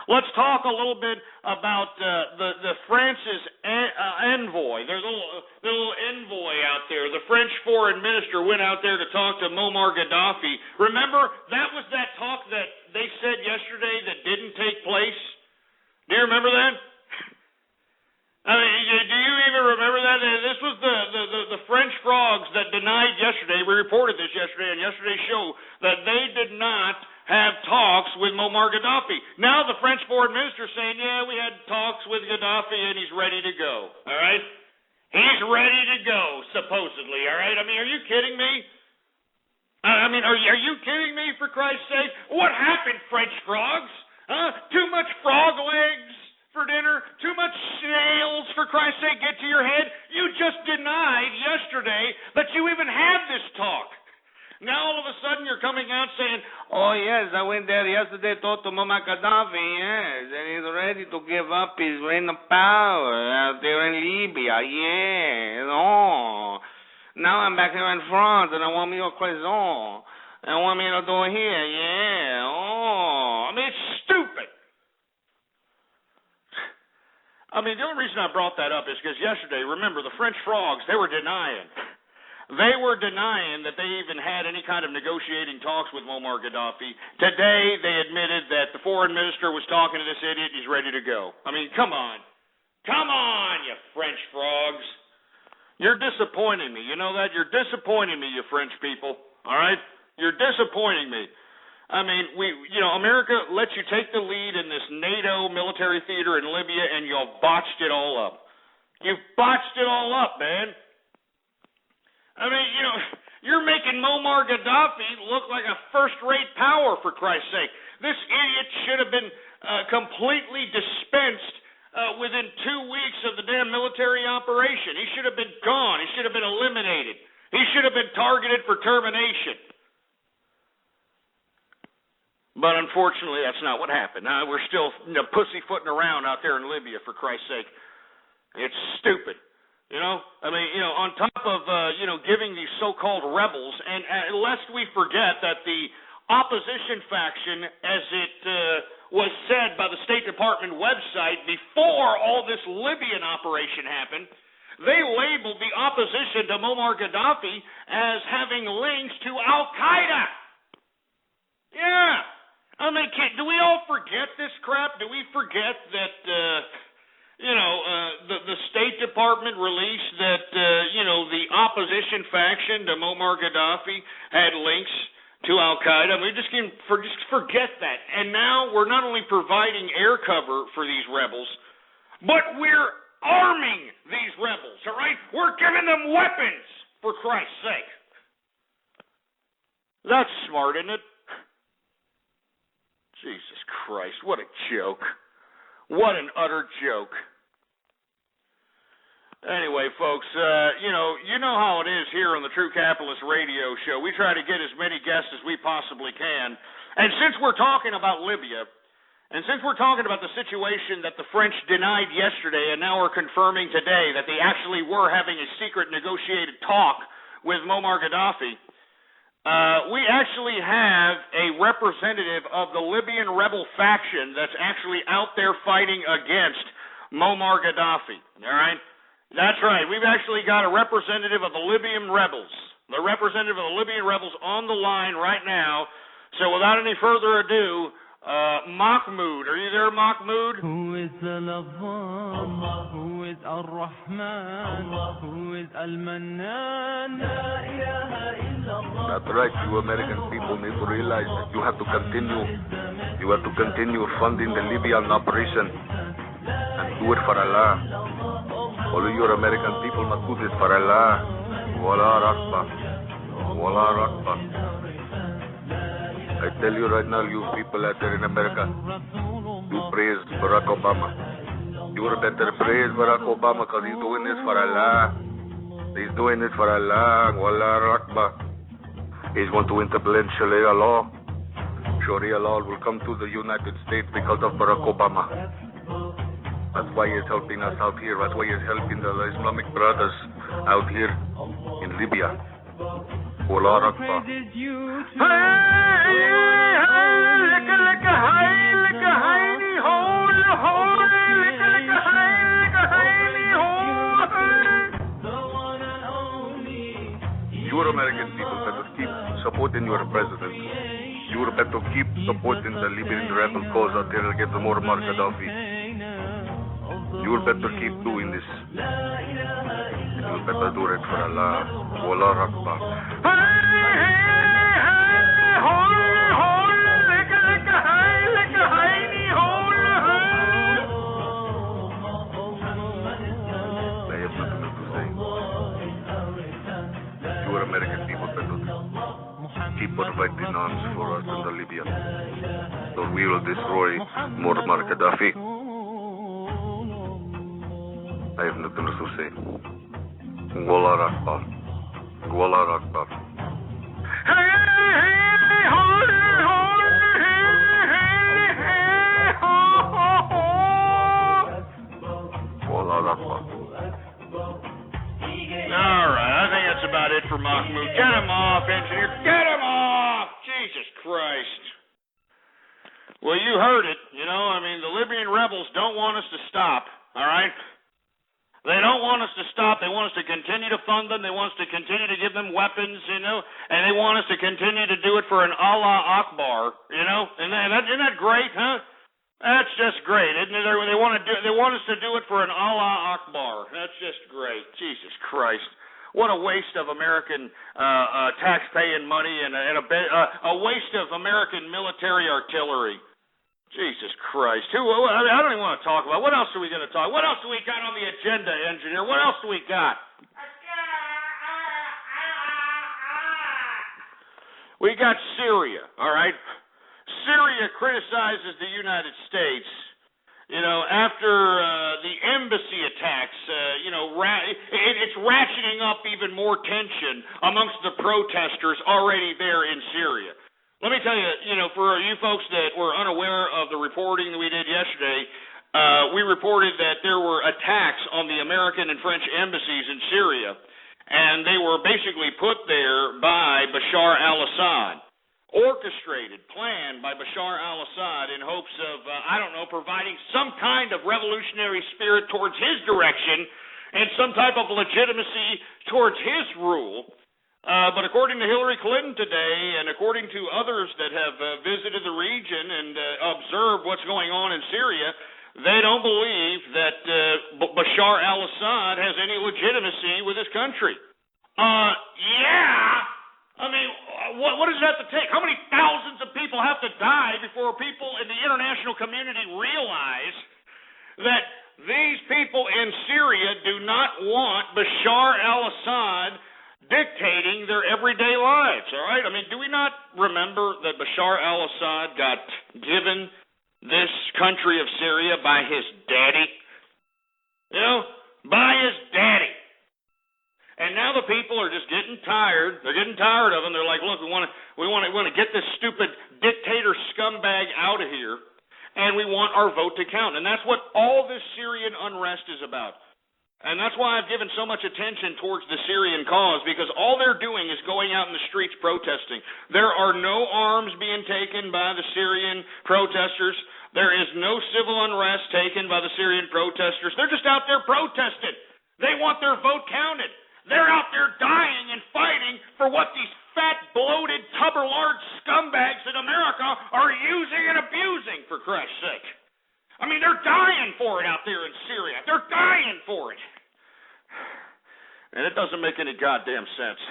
Let's talk a little bit about the France's envoy. There's a little envoy out there. The French foreign minister went out there to talk to Muammar Gaddafi. Remember, that was that talk that they said yesterday that didn't take place? Do you remember that? I mean, do you even remember that? This was the French frogs that denied yesterday. We reported this yesterday on yesterday's show that they did not have talks with Muammar Gaddafi. Now the French foreign minister is saying, yeah, we had talks with Gaddafi and he's ready to go. All right? He's ready to go, supposedly. All right? I mean, are you kidding me? I mean, are you kidding me, for Christ's sake? What happened, French frogs? Huh? Too much frog legs for dinner? Too much snails, for Christ's sake, get to your head? You just denied yesterday that you even had this talk. Now all of a sudden you're coming out saying, oh yes, I went there yesterday, talked to Muammar Gaddafi, yes, and he's ready to give up his reign of power out there in Libya, yes, oh. Now I'm back here in France and I want me a croissant. I want me to do it here, yeah, oh. I mean, it's stupid. I mean, the only reason I brought that up is because yesterday, remember, the French frogs, they were denying. They were denying that they even had any kind of negotiating talks with Muammar Gaddafi. Today, they admitted that the foreign minister was talking to this idiot and he's ready to go. I mean, come on. Come on, you French frogs. You're disappointing me. You know that? You're disappointing me, you French people. All right? You're disappointing me. I mean, America lets you take the lead in this NATO military theater in Libya, and you've botched it all up. You've botched it all up, man. I mean, you're making Muammar Gaddafi look like a first-rate power, for Christ's sake. This idiot should have been completely dispensed within 2 weeks of the damn military operation. He should have been gone. He should have been eliminated. He should have been targeted for termination. But unfortunately, that's not what happened. We're still pussyfooting around out there in Libya, for Christ's sake. It's stupid. I mean, on top of, giving these so-called rebels, and lest we forget that the opposition faction, as it was said by the State Department website before all this Libyan operation happened, they labeled the opposition to Muammar Gaddafi as having links to Al-Qaeda. Yeah. I mean, do we all forget this crap? Do we forget that, the State Department released that, the opposition faction to Muammar Gaddafi had links to Al-Qaeda? I mean, just forget that. And now we're not only providing air cover for these rebels, but we're arming these rebels, all right? We're giving them weapons, for Christ's sake. That's smart, isn't it? Jesus Christ, what a joke. What an utter joke. Anyway, folks, you know how it is here on the True Capitalist Radio Show. We try to get as many guests as we possibly can. And since we're talking about Libya, and since we're talking about the situation that the French denied yesterday and now are confirming today that they actually were having a secret negotiated talk with Muammar Gaddafi, we actually have a representative of the Libyan rebel faction that's actually out there fighting against Muammar Gaddafi. All right? That's right. We've actually got a representative of the Libyan rebels. The representative of the Libyan rebels on the line right now. So without any further ado, Mahmoud. Are you there, Mahmoud? Who is Allah? Who is Ar-Rahman? Who is Al-Mannan? That's right. You American people need to realize that you have to continue funding the Libyan operation and do it for Allah. All of your American people must do this for Allah. Wallah Akbar. Wallah Akbar. I tell you right now, you people out there in America, you praise Barack Obama. You better praise Barack Obama because he's doing this for Allah. He's doing it for Allah. Wallah Akbar. He's going to implement Sharia law. Sharia law will come to the United States because of Barack Obama. That's why he's helping us out here. That's why he's helping the Islamic brothers out here in Libya. Wallah Akbar. Hey, hey, hey, when you were president, you were better keep supporting the Libyan rebel cause until they get Muammar Gaddafi. You were better keep doing this. You were better do it for Allah. Wallah Akbar. American people better keep providing arms for us in the Libya. So we will destroy Muammar Gaddafi. I have nothing else to say. Wallah Akbar. Wallah Akbar. Wallah Akbar. All right, I think that's about it for Mahmoud. Get him off, engineer. Get him off! Jesus Christ. Well, you heard it. You know, I mean, the Libyan rebels don't want us to stop, all right? They don't want us to stop. They want us to continue to fund them. They want us to continue to give them weapons, you know, and they want us to continue to do it for an Allah Akbar, you know? Isn't that great, huh? That's just great, isn't it? They want us to do it for an Allah Akbar. That's just great. Jesus Christ. What a waste of American tax-paying money and a waste of American military artillery. Jesus Christ. I don't even want to talk about. What else are we going to talk? What else do we got on the agenda, engineer? What else do we got? We got Syria, all right? Syria criticizes the United States, you know, after the embassy attacks, you know, it's ratcheting up even more tension amongst the protesters already there in Syria. Let me tell you, you know, for you folks that were unaware of the reporting that we did yesterday, we reported that there were attacks on the American and French embassies in Syria, and they were basically put there by Bashar al-Assad. Orchestrated, planned by Bashar al-Assad in hopes of, providing some kind of revolutionary spirit towards his direction and some type of legitimacy towards his rule. But according to Hillary Clinton today, and according to others that have visited the region and observed what's going on in Syria, they don't believe that Bashar al-Assad has any legitimacy with his country. Yeah! I mean, what does it have to take? How many thousands of people have to die before people in the international community realize that these people in Syria do not want Bashar al-Assad dictating their everyday lives, all right? I mean, do we not remember that Bashar al-Assad got given this country of Syria by his daddy? You know, by his daddy. And now the people are just getting tired. They're getting tired of him. They're like, look, we want to get this stupid dictator scumbag out of here, and we want our vote to count. And that's what all this Syrian unrest is about. And that's why I've given so much attention towards the Syrian cause, because all they're doing is going out in the streets protesting. There are no arms being taken by the Syrian protesters. There is no civil unrest taken by the Syrian protesters. They're just out there protesting. They want their vote counted. They're out there dying and fighting for what these fat, bloated, tubber-lard scumbags in America are using and abusing, for Christ's sake. I mean, they're dying for it out there in Syria. They're dying for it. And it doesn't make any goddamn sense.